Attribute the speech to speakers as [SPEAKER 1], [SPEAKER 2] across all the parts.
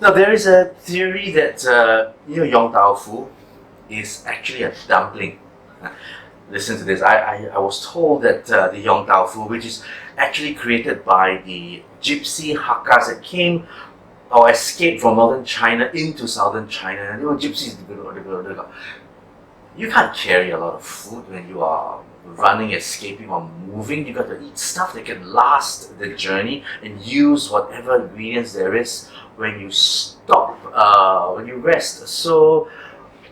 [SPEAKER 1] Now there is a theory that Yong Tau Foo is actually a dumpling. Listen to this. I was told that the Yong Tau Foo, which is actually created by the gypsy Hakkas that came or escaped from northern China into southern China, and they were gypsies. You can't carry a lot of food when you are running, escaping, or moving. You got to eat stuff that can last the journey and use whatever ingredients there is when you stop, when you rest. So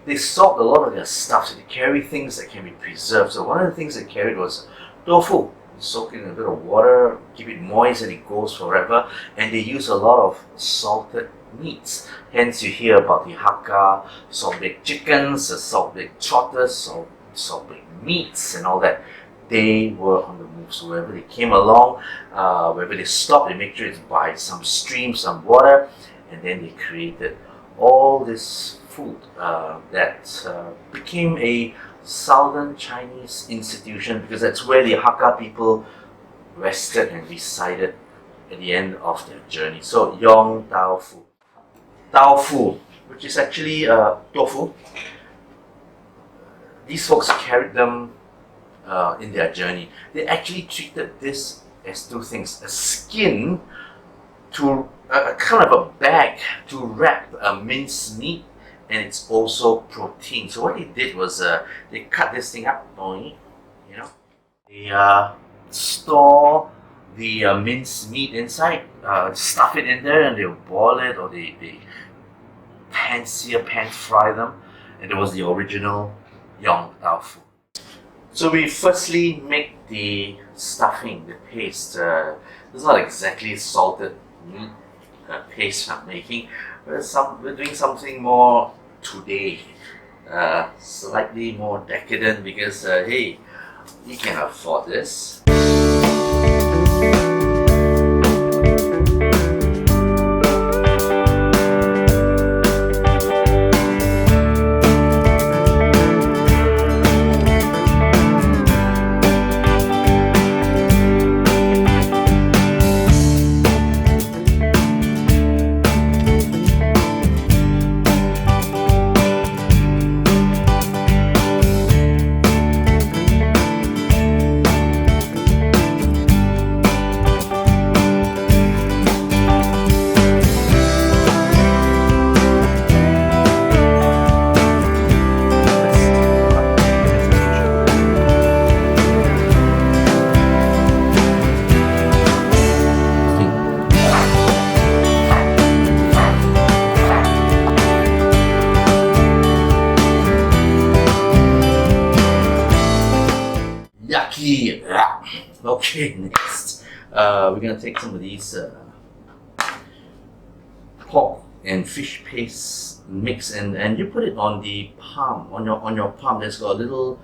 [SPEAKER 1] they stopped a lot of their stuff, so they carry things that can be preserved. So one of the things they carried was tofu. Soak it in a bit of water, keep it moist, and it goes forever. And they use a lot of salted meats. Hence you hear about the Hakka salt-baked chickens, the salt-baked trotters, salt-baked meats and all that. They were on the move. So wherever they came along, wherever they stopped, they make sure it's by some stream, some water, and then they created all this food that became a Southern Chinese institution, because that's where the Hakka people rested and resided at the end of their journey. So Yong Tau Foo. Tau Foo, which is actually tofu. These folks carried them in their journey. They actually treated this as two things: a skin to a kind of a bag to wrap minced meat, and it's also protein. So what they did was they cut this thing up, they store the minced meat inside, stuff it in there, and they'll boil it, or they pan fry them, and it was the original Yong Tau Foo. So we firstly make the stuffing, the paste. It's not exactly salted meat paste I'm making. We're doing something more today, slightly more decadent, because hey, you can afford this. Yucky! Okay, next we're gonna take some of these pork and fish paste mix, and you put it on the palm, on your palm. There's got a little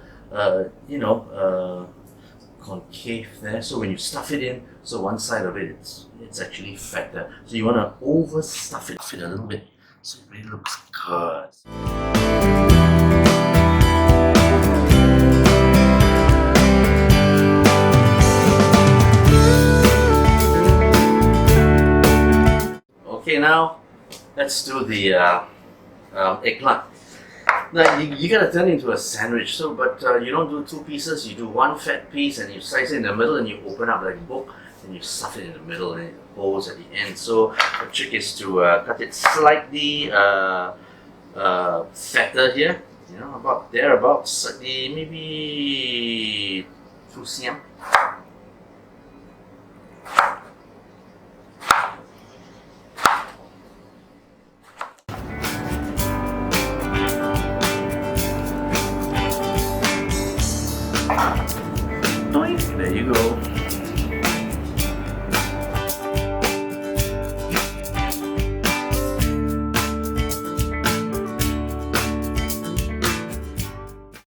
[SPEAKER 1] concave there, so when you stuff it in, so one side of it it's actually fatter. So you wanna overstuff it a little bit so it really looks good. Okay, now let's do the eggplant. Now you gotta turn it into a sandwich. So, but you don't do two pieces. You do one fat piece, and you slice it in the middle, and you open up like a book, and you stuff it in the middle, and it holds at the end. So the trick is to cut it slightly fatter here. About thereabouts, slightly maybe 2 cm. There you go.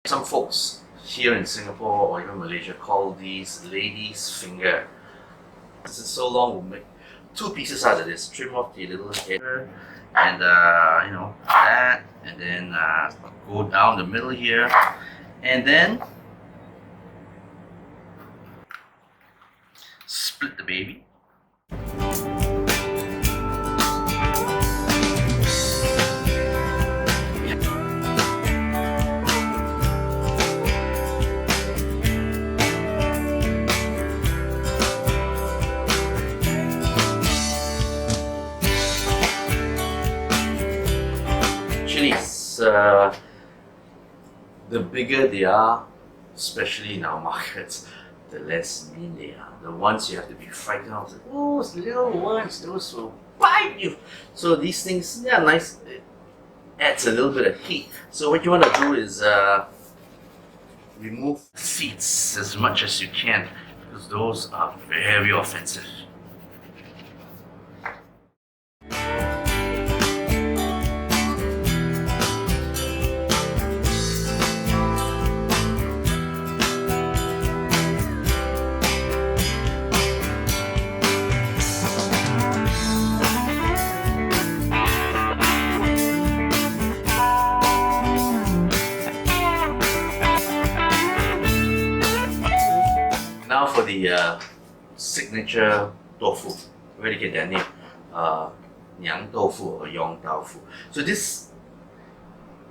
[SPEAKER 1] Some folks here in Singapore or even Malaysia call these ladies' finger. This is so long, we'll make 2 pieces out of this. Trim off the little head and that, and then go down the middle here, and then split the baby. the bigger they are, especially in our markets, the less mean they are. The ones you have to be frightened of, those little ones, those will bite you. So these things, they are nice. It adds a little bit of heat. So what you want to do is remove the feet as much as you can, because those are very offensive. Now for the signature tofu, where do you get their name? Yang tofu or Yong Tau Foo. So this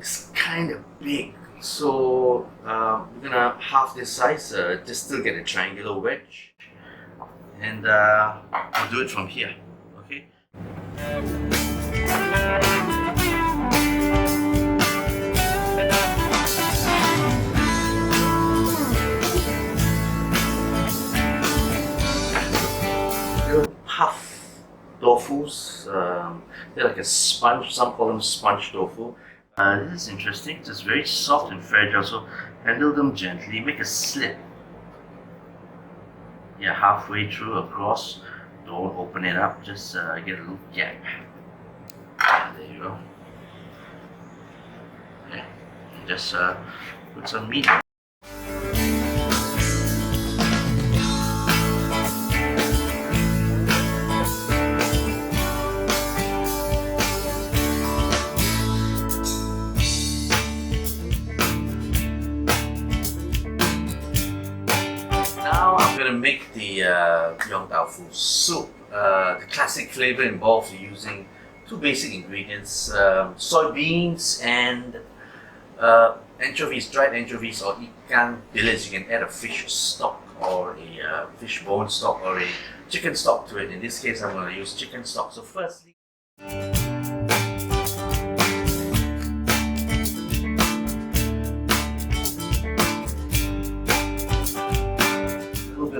[SPEAKER 1] is kind of big. So we're gonna half this size, just still get a triangular wedge, and I'll do it from here. Okay. Puff tofus, they're like a sponge, some call them sponge tofu. This is interesting, it's very soft and fragile, so handle them gently, make a slit. Yeah, halfway through across, don't open it up, just get a little gap. There you go. Okay. Just put some meat on. Now I'm going to make the Yong Tau Foo soup. The classic flavor involves using two basic ingredients, soybeans and anchovies, dried anchovies or ikan bilis. You can add a fish stock or a fish bone stock or a chicken stock to it. In this case, I'm going to use chicken stock. So firstly,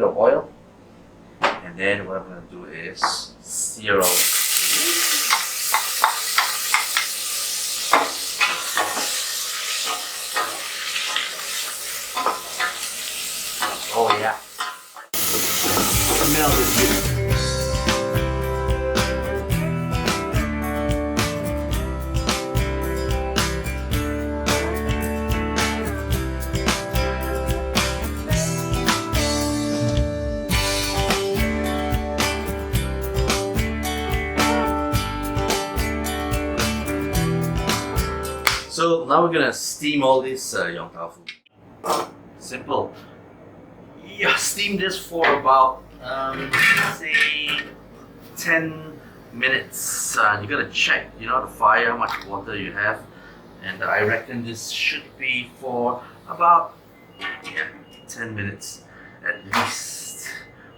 [SPEAKER 1] of oil, and then what I'm going to do is sear all. Oh yeah, smell is good. So now we're gonna steam all this Yong Tau Foo. Simple. Yeah, steam this for about say 10 minutes. You gotta check, the fire, how much water you have, and I reckon this should be for about 10 minutes at least.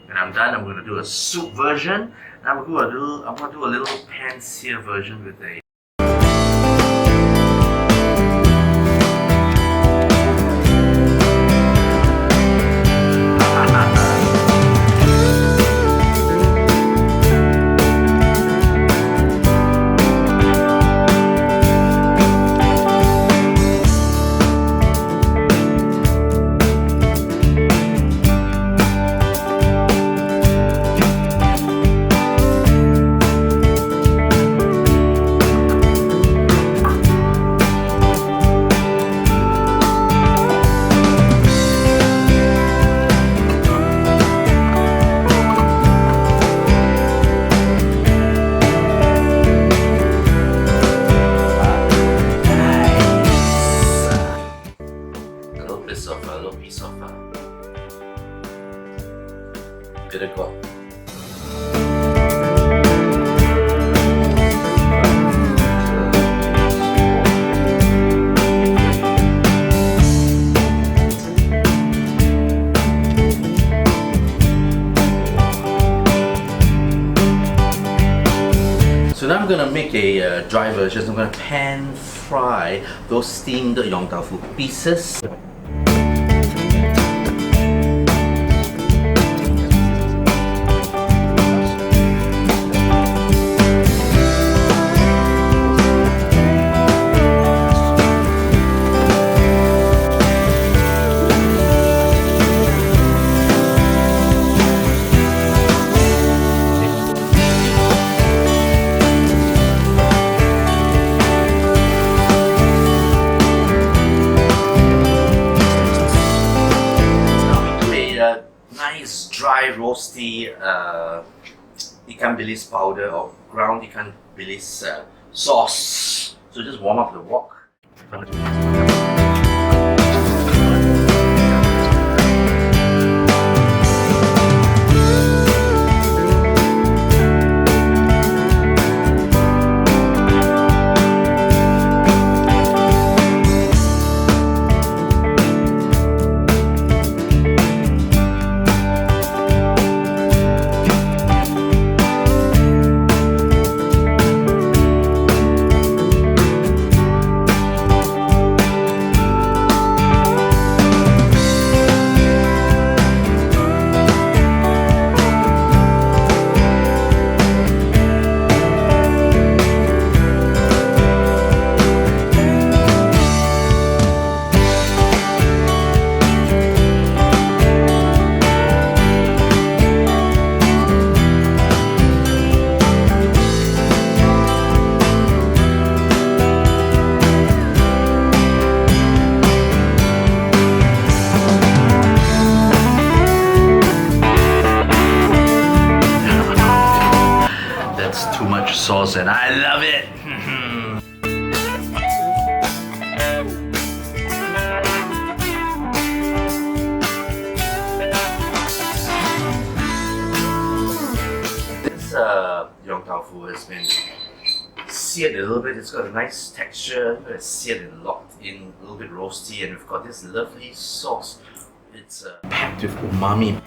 [SPEAKER 1] When I'm done, I'm gonna do a soup version, and I'm gonna do a little pan sear version with a bit of God. So now I'm going to make a dry version. I'm going to pan try those steamed Yong Tau Foo pieces. Nice dry roasty ikan bilis powder or ground ikan bilis sauce. So just warm up the wok. Too much sauce and I love it! This Yong Tau Foo has been seared a little bit. It's got a nice texture. It's seared and locked in, a little bit roasty, and we've got this lovely sauce. It's packed with umami.